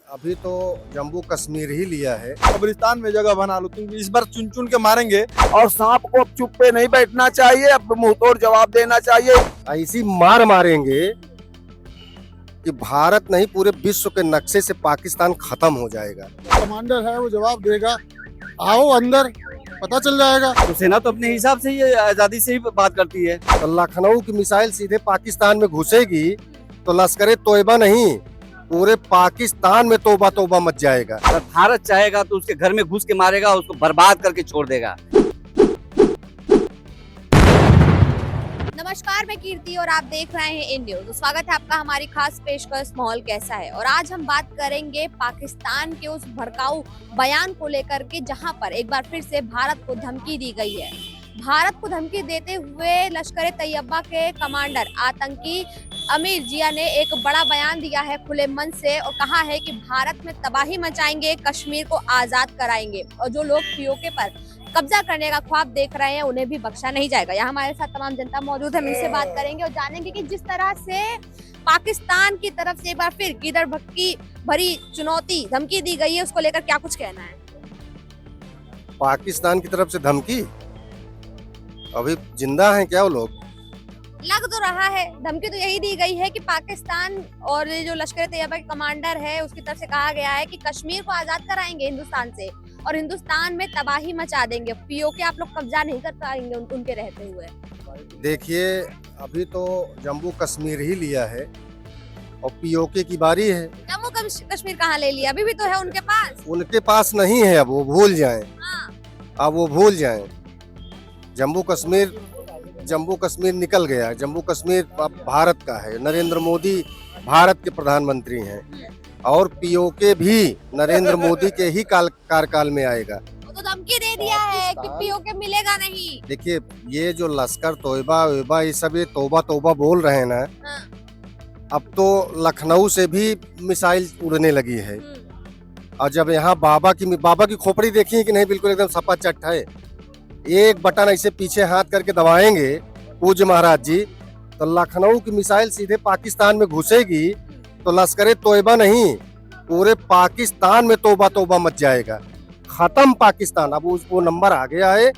अभी तो जम्मू कश्मीर ही लिया है। कब्रिस्तान में जगह बना लो, तुम इस बार चुन चुन के मारेंगे। और सांप को अब चुप पे नहीं बैठना चाहिए, अब मुंह तोड़ जवाब देना चाहिए। ऐसी मार मारेंगे कि भारत नहीं पूरे विश्व के नक्शे से पाकिस्तान खत्म हो जाएगा। कमांडर है वो जवाब देगा। आओ अंदर, पता चल जाएगा। तो सेना तो अपने हिसाब से ही आजादी से ही बात करती है। तो लखनऊ की मिसाइल सीधे पाकिस्तान में घुसेगी तो लश्कर तोयबा नहीं, पूरे पाकिस्तान में तौबा तौबा मच जाएगा। अगर भारत चाहेगा तो उसके घर में घुस के मारेगा, उसको बर्बाद करके छोड़ देगा। नमस्कार, मैं कीर्ति और आप देख रहे हैं इन न्यूज। स्वागत है आपका हमारी खास पेशकश माहौल कैसा है। और आज हम बात करेंगे पाकिस्तान के उस भड़काऊ बयान को लेकर के, जहां पर एक बार फिर से भारत को धमकी दी गई है। भारत को धमकी देते हुए लश्कर तैयबा के कमांडर आतंकी अमीर जिया ने एक बड़ा बयान दिया है खुले मन से, और कहा है कि भारत में तबाही मचाएंगे, कश्मीर को आजाद कराएंगे, और जो लोग पीओके पर कब्जा करने का ख्वाब देख रहे हैं उन्हें भी बख्शा नहीं जाएगा। यहाँ हमारे साथ तमाम जनता मौजूद है, हम इनसे बात करेंगे और जानेंगे कि जिस तरह से पाकिस्तान की तरफ से एक बार फिर गिदड़ भक्की भरी चुनौती धमकी दी गई है, उसको लेकर क्या कुछ कहना है। पाकिस्तान की तरफ से धमकी, अभी जिंदा हैं क्या वो लोग? लग तो रहा है, धमकी तो यही दी गई है कि पाकिस्तान और जो लश्कर तैयबा के कमांडर है उसकी तरफ से कहा गया है कि कश्मीर को आजाद कराएंगे हिंदुस्तान से, और हिंदुस्तान में तबाही मचा देंगे। पीओके आप लोग कब्जा नहीं कर पाएंगे उनके रहते हुए। देखिए, अभी तो जम्मू कश्मीर ही लिया है और पीओके की बारी है। जम्मू कश्मीर कहाँ ले लिया? अभी भी तो है उनके पास। उनके पास नहीं है, अब वो भूल जाएं। हाँ। अब वो भूल जाएं। जम्मू कश्मीर निकल गया। जम्मू कश्मीर अब भारत का है। नरेंद्र मोदी भारत के प्रधानमंत्री हैं और पीओके भी नरेंद्र मोदी के ही कार्यकाल में आएगा। तो धमकी दे दिया है कि पीओके मिलेगा नहीं। देखिए, ये जो लश्कर तोयबा ये सब ये तौबा तौबा बोल रहे हैं ना, हाँ। अब तो लखनऊ से भी मिसाइल उड़ने लगी है। और जब यहाँ बाबा की खोपड़ी देखी कि नहीं, बिल्कुल एकदम सपा चट है। एक बटन ऐसे पीछे हाथ करके दबाएंगे पूज्य महाराज जी, तो लखनऊ की मिसाइल सीधे पाकिस्तान में घुसेगी तो लश्कर तोयबा नहीं, पूरे पाकिस्तान में तौबा तौबा मच जाएगा। खत्म पाकिस्तान। अब वो नंबर आ गया है।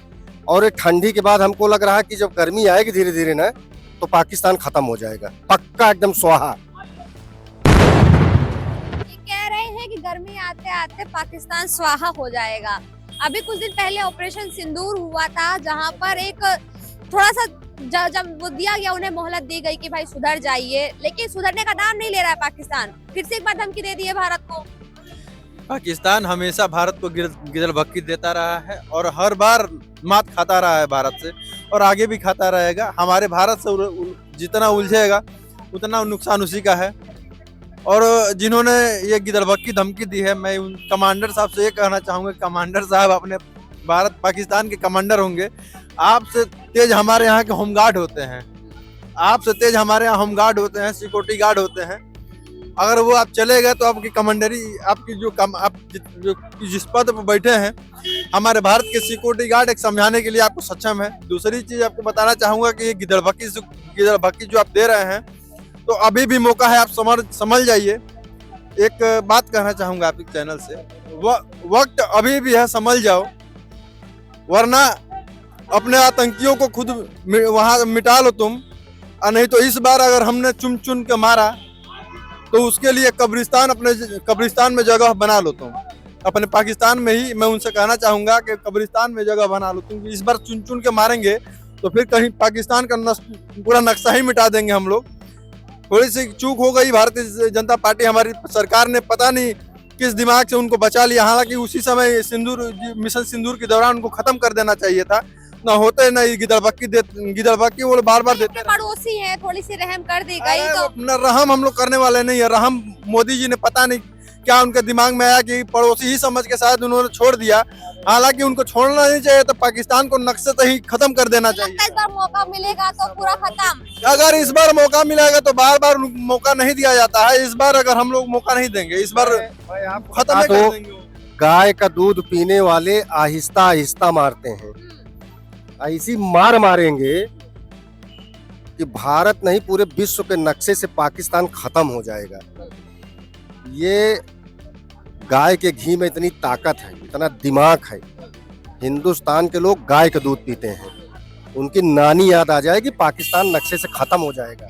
और ये ठंडी के बाद हमको लग रहा है कि जब गर्मी आएगी धीरे धीरे ना, तो पाकिस्तान खत्म हो जाएगा, पक्का एकदम स्वाहा। ये कह रहे हैं कि गर्मी आते आते पाकिस्तान स्वाहा हो जाएगा। अभी कुछ दिन पहले ऑपरेशन सिंदूर हुआ था, जहां पर एक थोड़ा सा जब वो दिया गया, उन्हें मोहलत दी गई कि भाई सुधर जाइए, लेकिन सुधरने का नाम नहीं ले रहा है पाकिस्तान। फिर से एक बार धमकी दे दी है भारत को। पाकिस्तान हमेशा भारत को गिरल भक्की देता रहा है और हर बार मात खाता रहा है भारत से, और आगे भी खाता रहेगा। हमारे भारत से जितना उलझेगा उतना नुकसान उसी का है। और जिन्होंने ये गिदड़भक्की धमकी दी है, मैं उन कमांडर साहब से ये कहना चाहूँगा, कमांडर साहब अपने भारत पाकिस्तान के कमांडर होंगे। आपसे तेज हमारे यहाँ के होमगार्ड होते हैं, आपसे तेज हमारे यहाँ होमगार्ड होते हैं, सिक्योरिटी गार्ड होते हैं। अगर वो आप चले गए तो आपकी कमांडरी, आपकी आप जिस पद पर बैठे हैं, हमारे भारत के सिक्योरिटी गार्ड एक समझाने के लिए आपको सक्षम है। दूसरी चीज आपको बताना चाहूँगा कि ये गिदड़भक्की जो आप दे रहे हैं, तो अभी भी मौका है, आप समझ जाइए। एक बात कहना चाहूँगा आपके चैनल से, वक्त अभी भी है, समझ जाओ, वरना अपने आतंकियों को खुद वहां मिटा लो तुम। और नहीं तो इस बार अगर हमने चुन चुन के मारा तो उसके लिए कब्रिस्तान में जगह बना लो तुम, अपने पाकिस्तान में ही। मैं उनसे कहना चाहूंगा कि कब्रिस्तान में जगह बना लो तुम। इस बार चुन चुन के मारेंगे तो फिर कहीं पाकिस्तान का पूरा नक्शा ही मिटा देंगे हम लोग। थोड़ी सी चूक हो गई, भारतीय जनता पार्टी हमारी सरकार ने पता नहीं किस दिमाग से उनको बचा लिया। हालांकि उसी समय मिशन सिंदूर के दौरान उनको खत्म कर देना चाहिए था। ना होते ना गिदड़भक्की वो बार बार देते। पड़ोसी हैं, थोड़ी सी रहम कर दी गई तो। न रहम हम लोग करने वाले नहीं है। रहम मोदी जी ने पता नहीं क्या उनके दिमाग में आया कि पड़ोसी ही समझ के शायद उन्होंने छोड़ दिया। हालांकि उनको छोड़ना नहीं चाहिए, तो पाकिस्तान को नक्शे से ही खत्म कर देना चाहिए। इस बार मौका मिलेगा तो पूरा खत्म। अगर इस बार मौका मिलेगा तो बार बार मौका नहीं दिया जाता है। इस बार अगर हम लोग मौका नहीं देंगे, इस बार खत्म कर देंगे। गाय का दूध पीने वाले आहिस्ता आहिस्ता मारते हैं। ऐसी मार मारेंगे कि भारत नहीं पूरे विश्व के नक्शे से पाकिस्तान खत्म हो जाएगा। ये गाय के घी में इतनी ताकत है, इतना दिमाग है। हिंदुस्तान के लोग गाय का दूध पीते हैं। उनकी नानी याद आ जाएगी, पाकिस्तान नक्शे से खत्म हो जाएगा।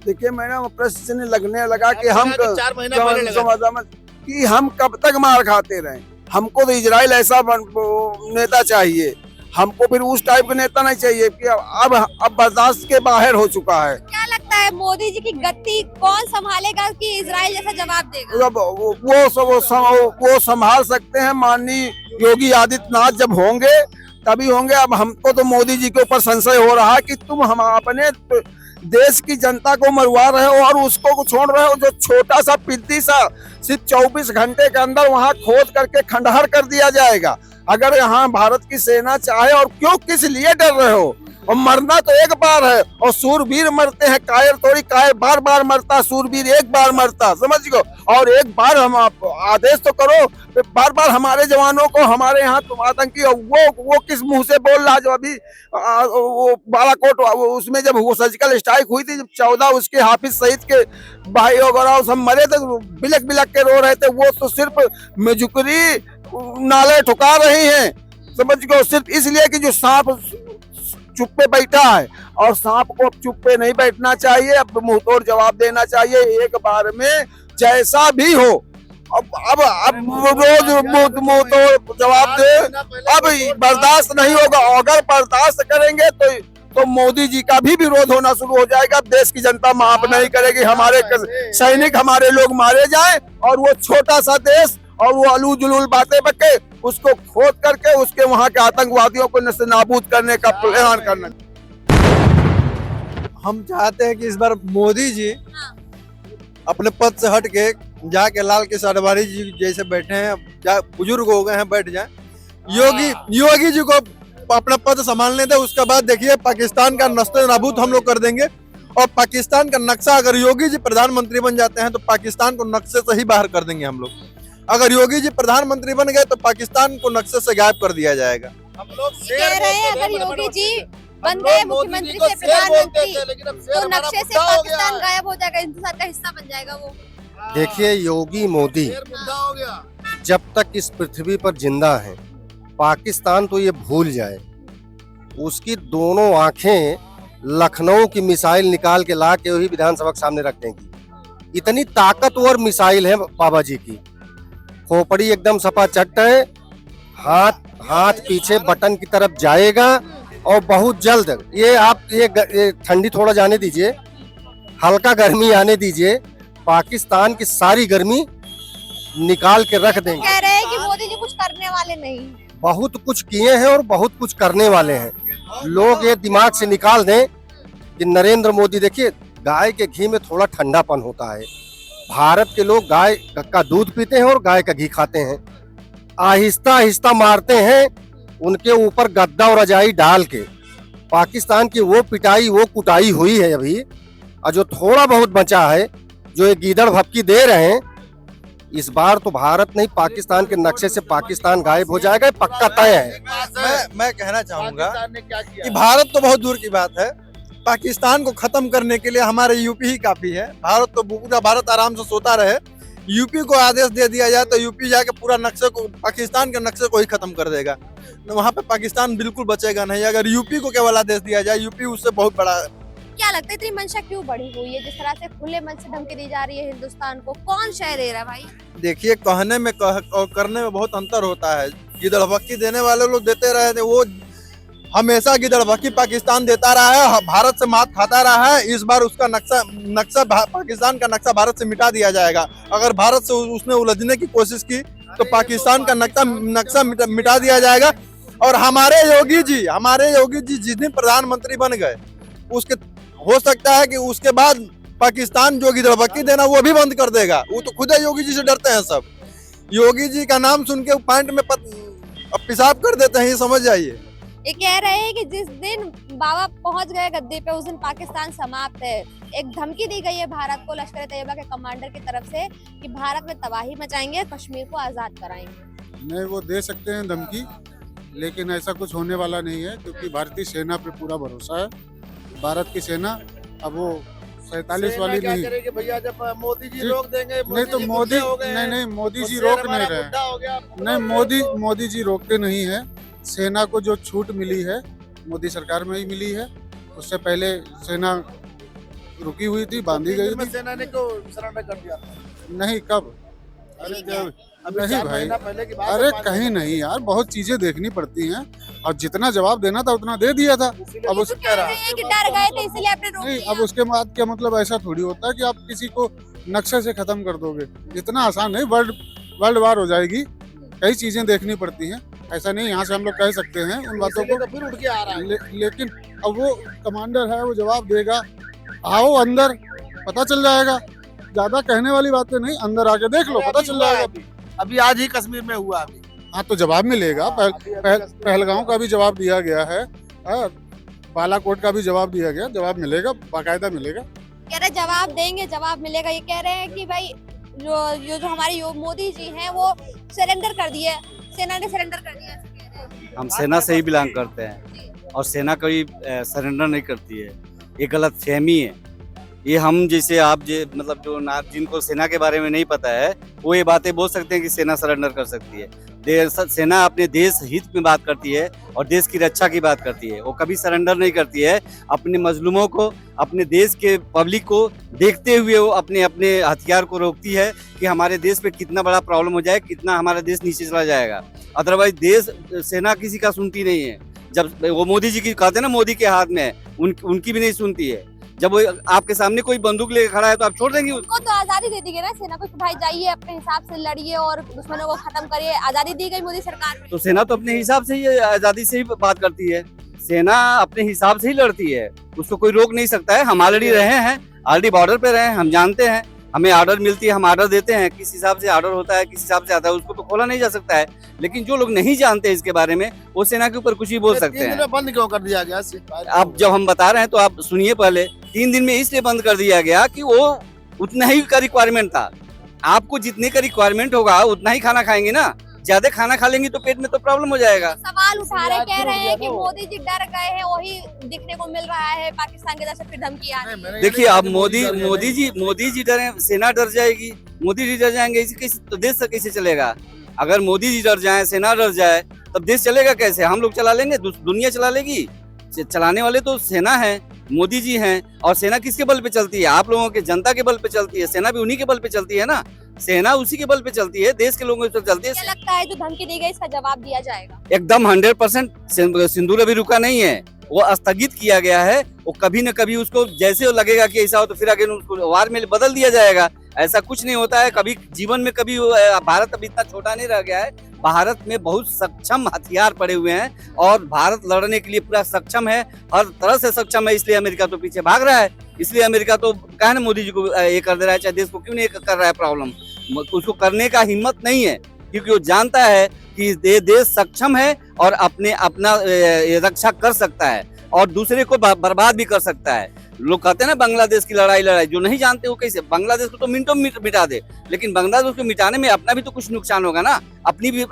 देखिए मैडम, प्रश्न लगने लगा कि हम 4 महीना पहले लगा। कि हम कब तक मार खाते रहे। हमको तो इजराइल ऐसा नेता चाहिए, हमको फिर उस टाइप का नेता नहीं चाहिए कि अब बर्दाश्त के बाहर हो चुका है। क्या लगता है मोदी जी की गति कौन संभालेगा कि इजराइल जैसा जवाब देगा? अब वो संभाल सकते हैं माननीय योगी आदित्यनाथ जब होंगे तभी होंगे। अब हमको तो मोदी जी के ऊपर संशय हो रहा है कि तुम हम अपने देश की जनता को मरवा रहे हो और उसको छोड़ रहे हो जो छोटा सा पिद्दी सा सिर्फ 24 घंटे के अंदर वहां खोद करके खंडहर कर दिया जाएगा। अगर यहाँ भारत की सेना चाहे, और क्यों किस लिए डर रहे हो? और मरना तो एक बार है, और सूरवीर मरते हैं, कायर थोड़ी, कायर बार बार मरता, सूरवीर एक बार मरता, समझ गो। और एक बार हम आदेश तो करो, बार बार हमारे जवानों को हमारे यहाँ तुम आतंकी, वो किस मुंह से बोल रहा? जो अभी वो बालाकोट उसमें जब वो सर्जिकल स्ट्राइक हुई थी, जब 14 उसके हाफिज सईद के भाई वगैरह सब मरे थे, बिलक बिलक के रो रहे थे। वो तो सिर्फ मेजुकरी नाले ठुका रही हैं, समझ गो, सिर्फ इसलिए कि जो सांप चुप पे बैठा है। और सांप को अब चुप पे नहीं बैठना चाहिए, अब मुंह तोड़ जवाब देना चाहिए एक बार में, जैसा भी हो। अब रोज मुंह तोड़ जवाब दे, अब बर्दाश्त नहीं होगा। अगर बर्दाश्त करेंगे तो मोदी जी का भी विरोध होना शुरू हो जाएगा। अब देश की जनता माफ नहीं करेगी, हमारे सैनिक, हमारे लोग मारे जाएं और वो छोटा सा देश और वो अलू जुलूल बातें बके, उसको खोद करके उसके वहां के आतंकवादियों को नाबूद करने का प्लान करना। हम चाहते हैं कि इस बार मोदी जी अपने पद से हट के जाके लाल कृष्ण आडवाणी जी जैसे बैठे हैं, बुजुर्ग हो गए हैं, बैठ जाएं। योगी जी को अपना पद संभालने दे, उसके बाद देखिए पाकिस्तान का नस्ते नाबूद हम लोग कर देंगे। और पाकिस्तान का नक्शा, अगर योगी जी प्रधानमंत्री बन जाते हैं तो पाकिस्तान को नक्शे से ही बाहर कर देंगे हम लोग। अगर योगी जी प्रधानमंत्री बन गए तो पाकिस्तान को नक्शे से गायब कर दिया जाएगा। हम लोग कह रहे हैं अगर योगी जी बन गए मुख्यमंत्री से प्रधानमंत्री तो नक्शे से पाकिस्तान गायब हो जाएगा, हिंदुस्तान का हिस्सा बन जाएगा वो। देखिए, योगी मोदी जब तक इस पृथ्वी पर जिंदा है, पाकिस्तान तो ये भूल जाए। उसकी दोनों आंखें लखनऊ की मिसाइल निकाल के ला के वही विधानसभा के सामने रख देंगी। इतनी ताकतवर मिसाइल है बाबा जी की। खोपड़ी एकदम सपा चट्ट है, हाथ पीछे बटन की तरफ जाएगा और बहुत जल्द ये ठंडी थोड़ा जाने दीजिए, हल्का गर्मी आने दीजिए, पाकिस्तान की सारी गर्मी निकाल के रख देंगे। कह रहे हैं कि मोदी जी कुछ करने वाले नहीं, बहुत कुछ किए हैं और बहुत कुछ करने वाले हैं। लोग ये दिमाग से निकाल दें कि नरेंद्र मोदी, देखिए गाय के घी में थोड़ा ठंडापन होता है। भारत के लोग गाय का दूध पीते हैं और गाय का घी खाते हैं। आहिस्ता आहिस्ता मारते हैं उनके ऊपर गद्दा और रजाई डाल के। पाकिस्तान की वो पिटाई, वो कुटाई हुई है अभी, और जो थोड़ा बहुत बचा है, जो ये गीदड़ भपकी दे रहे हैं, इस बार तो भारत नहीं, पाकिस्तान के नक्शे से पाकिस्तान गायब हो जाएगा, पक्का तय है। मैं कहना चाहूंगा कि भारत तो बहुत दूर की बात है, पाकिस्तान को खत्म करने के लिए हमारे यूपी ही काफी है। पूरा भारत आराम से सोता रहे, यूपी को आदेश दे दिया जाए तो यूपी जाके पूरा नक्शे को, पाकिस्तान के नक्शे को ही खत्म कर देगा। वहाँ पे पाकिस्तान बिल्कुल बचेगा नहीं। अगर यूपी को केवल आदेश दिया जाए, यूपी उससे बहुत बड़ा है। क्या लगता है इतनी मंशा क्यों बढ़ी हुई है? जिस तरह से खुले मन से धमकी दी जा रही है हिंदुस्तान को, कौन शय दे रहा है भाई? देखिए, कहने में और करने में बहुत अंतर होता है। गिदड़भक्की देने वाले लोग देते रहे, वो हमेशा गिदड़भक्की पाकिस्तान देता रहा है, भारत से मात खाता रहा है। इस बार उसका नक्शा पाकिस्तान का नक्शा भारत से मिटा दिया जाएगा। अगर भारत से उसने उलझने की कोशिश की तो पाकिस्तान का नक्शा मिटा दिया जाएगा। और हमारे योगी जी जिस दिन प्रधानमंत्री बन गए, उसके हो सकता है कि उसके बाद पाकिस्तान जो गिदड़भक्की देना वो भी बंद कर देगा। वो तो खुद योगी जी से डरते हैं सब। योगी जी का नाम सुन के पैंट में पेशाब कर देते हैं, ये समझ जाइए। ये कह रहे हैं कि जिस दिन बाबा पहुंच गए गद्दे पे, उस दिन पाकिस्तान समाप्त है। एक धमकी दी गई है भारत को लश्कर तैयबा के कमांडर की तरफ से कि भारत में तबाही मचाएंगे, कश्मीर को आजाद कराएंगे। नहीं, वो दे सकते हैं धमकी, लेकिन ऐसा कुछ होने वाला नहीं है, क्योंकि भारतीय सेना पे पूरा भरोसा है। भारत की सेना अब वो 47 वाली नहीं। करेगी भैया जब मोदी जी जी, रोक देंगे? नहीं तो जी मोदी गुस्से हो गए हैं, नहीं मोदी तो जी शेर रोक हमारा नहीं रहे। बुड्ढा हो गया। नहीं मोदी जी रोकते नहीं है। सेना को जो छूट मिली है मोदी सरकार में ही मिली है। उससे पहले सेना रुकी हुई थी, बांधी गई थी। सेना ने क्यों सरेंडर कर दिया? नहीं कब? अरे ठीक है। अभी नहीं 4 भाई, महीना पहले की बात है, अरे 5 कहीं महीना। नहीं यार, बहुत चीजें देखनी पड़ती हैं और जितना जवाब देना था उतना दे दिया था। इसीलिए अब तो उस- कह रहा रहे हैं कि डर गए थे इसलिए आपने रोक नहीं, दिया। अब उसके बाद क्या मतलब ऐसा थोड़ी होता है कि आप किसी को नक्शे से खत्म कर दोगे। इतना आसान नहीं, वर्ल्ड वार हो जाएगी। कई चीजें देखनी पड़ती हैं, ऐसा नहीं यहाँ से हम लोग कह सकते हैं उन बातों इसीलिए को। तो फिर उठ के आ रहा है। लेकिन अब वो कमांडर है, वो जवाब देगा। आओ अंदर, पता चल जाएगा। ज्यादा कहने वाली बातें नहीं, अंदर आके देख लो, पता चल जाएगा। अभी आज ही कश्मीर में हुआ अभी। हाँ तो जवाब मिलेगा। पहलगांव का भी जवाब दिया गया है, बालाकोट का भी जवाब दिया गया। जवाब मिलेगा, बाकायदा मिलेगा। कह रहे जवाब देंगे, जवाब मिलेगा। ये कह रहे हैं कि भाई जो हमारे मोदी जी हैं वो सरेंडर कर दिए, सेना ने सरेंडर कर दिया, ऐसा कह रहे हैं। हम सेना से ही बिलोंग करते हैं और सेना कभी सरेंडर नहीं करती है। ये गलत फहमी है। ये हम जैसे आप मतलब जो ना जिनको सेना के बारे में नहीं पता है वो ये बातें बोल सकते हैं कि सेना सरेंडर कर सकती है। सेना अपने देश हित में बात करती है और देश की रक्षा की बात करती है। वो कभी सरेंडर नहीं करती है। अपने मजलूमों को, अपने देश के पब्लिक को देखते हुए वो अपने अपने हथियार को रोकती है कि हमारे देश पे कितना बड़ा प्रॉब्लम हो जाए, कितना हमारा देश नीचे चला जाएगा। अदरवाइज देश सेना किसी का सुनती नहीं है। जब वो मोदी जी की कहते हैं ना, मोदी के हाथ में है, उनकी भी नहीं सुनती है। जब वो आपके सामने कोई बंदूक लेकर खड़ा है तो आप छोड़ देंगे उसको? उनको तो आजादी दे दी गई ना सेना को कि भाई जाइए अपने हिसाब से लड़िए और दुश्मनों को खत्म करिए। आजादी दी गई मोदी सरकार में। तो सेना तो अपने हिसाब से ही आजादी से ही बात करती है। सेना अपने हिसाब से ही लड़ती है, उसको कोई रोक नहीं सकता है। हम ऑलरेडी रहे हैं, ऑलरेडी बॉर्डर पे रहे हैं, हम जानते हैं। हमें ऑर्डर मिलती है, हम ऑर्डर देते हैं, किस हिसाब से ऑर्डर होता है, किस हिसाब से आता है, उसको तो खोला नहीं जा सकता है। लेकिन जो लोग नहीं जानते इसके बारे में वो सेना के ऊपर कुछ भी बोल सकते 3 दिन हैं। में बंद क्यों कर दिया गया? अब जब हम बता रहे हैं तो आप सुनिए। पहले 3 दिन में इसलिए बंद कर दिया गया कि वो उतना ही का रिक्वायरमेंट था। आपको जितने का रिक्वायरमेंट होगा उतना ही खाना खाएंगे ना। ज्यादा खाना खा लेंगे तो पेट में तो प्रॉब्लम हो जाएगा। सवाल उठा रहे, कह रहे हैं कि मोदी जी डर गए हैं, वही दिखने को मिल रहा है पाकिस्तान की तरफ से फिर धमकी आ रही है। देखिए अब मोदी जी डरे, सेना डर जाएगी। मोदी जी डर जाएंगे इसी तो देश से कैसे चलेगा? अगर मोदी जी डर जाए, सेना डर जाए, तब देश चलेगा कैसे? हम लोग चला लेंगे? दुनिया चला लेगी? चलाने वाले तो सेना है, मोदी जी हैं। और सेना किसके बल पे चलती है? आप लोगों के, जनता के बल पे चलती है। सेना भी उन्हीं के बल पे चलती है ना। सेना उसी के बल पे चलती है, देश के लोगों पे चलती है। क्या लगता है जो धमकी दी गई इसका जवाब दिया जाएगा? एकदम 100% सिंदूर अभी रुका नहीं है, वो स्थगित किया गया है। वो कभी न कभी उसको जैसे लगेगा कि ऐसा हो तो फिर आगे उसको वार में बदल दिया जाएगा। ऐसा कुछ नहीं होता है कभी जीवन में। कभी भारत अभी इतना छोटा नहीं रह गया है। भारत में बहुत सक्षम हथियार पड़े हुए हैं और भारत लड़ने के लिए पूरा सक्षम है, हर तरह से सक्षम है। इसलिए अमेरिका तो पीछे भाग रहा है। इसलिए अमेरिका तो कहा ना मोदी जी को ये कर दे रहा है, चाहे देश को क्यों नहीं कर रहा है प्रॉब्लम। उसको करने का हिम्मत नहीं है क्योंकि वो जानता है कि ये देश सक्षम है और अपना रक्षा कर सकता है और दूसरे को बर्बाद भी कर सकता है। लोग कहते हैं ना बांग्लादेश की लड़ाई, जो नहीं जानते वो कैसे बांग्लादेश को तो मिनटों में मिटा दे, लेकिन बांग्लादेश को मिटाने में अपना भी तो कुछ नुकसान होगा ना। अपनी भी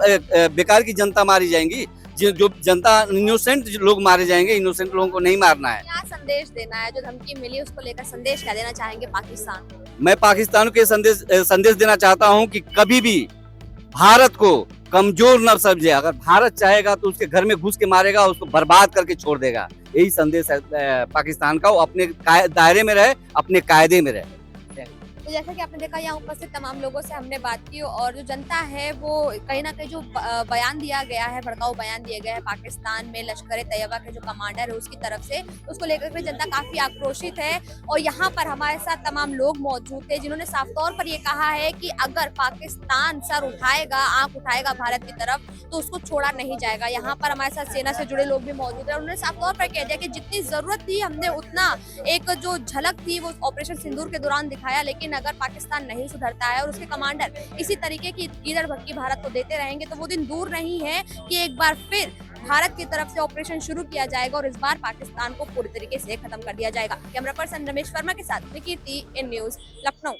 बेकार की जनता मारी जाएंगी, जो जनता इनोसेंट लोग मारे जाएंगे। इनोसेंट लोगों को नहीं मारना है। क्या संदेश देना है? जो धमकी मिली उसको लेकर संदेश क्या देना चाहेंगे पाकिस्तान को? मैं पाकिस्तान के संदेश देना चाहता हूं कि कभी भी भारत को कमजोर न समझे। अगर भारत चाहेगा तो उसके घर में घुस के मारेगा, उसको बर्बाद करके छोड़ देगा। यही संदेश है पाकिस्तान का। वो अपने दायरे में रहे, अपने कायदे में रहे। तो जैसा कि आपने देखा यहाँ उपस्थित तमाम लोगों से हमने बात की और जो जनता है वो कहीं ना कहीं जो बयान दिया गया है, भड़काऊ बयान दिए गए हैं पाकिस्तान में लश्कर तैयबा के जो कमांडर है उसकी तरफ से, उसको लेकर के जनता काफी आक्रोशित है। और यहाँ पर हमारे साथ तमाम लोग मौजूद थे जिन्होंने साफ तौर पर ये कहा है कि अगर पाकिस्तान सर उठाएगा, आंख उठाएगा भारत की तरफ तो उसको छोड़ा नहीं जाएगा। यहाँ पर हमारे साथ सेना से जुड़े लोग भी मौजूद है। उन्होंने साफ तौर पर कह दिया कि जितनी जरूरत थी हमने उतना एक जो झलक थी वो ऑपरेशन सिंदूर के दौरान दिखाया, लेकिन अगर पाकिस्तान नहीं सुधरता है और उसके कमांडर इसी तरीके की ईदर भक्की भारत को देते रहेंगे तो वो दिन दूर नहीं है कि एक बार फिर भारत की तरफ से ऑपरेशन शुरू किया जाएगा और इस बार पाकिस्तान को पूरी तरीके से खत्म कर दिया जाएगा। कैमरा पर्सन रमेश वर्मा के साथ कीर्ति, इन न्यूज, लखनऊ।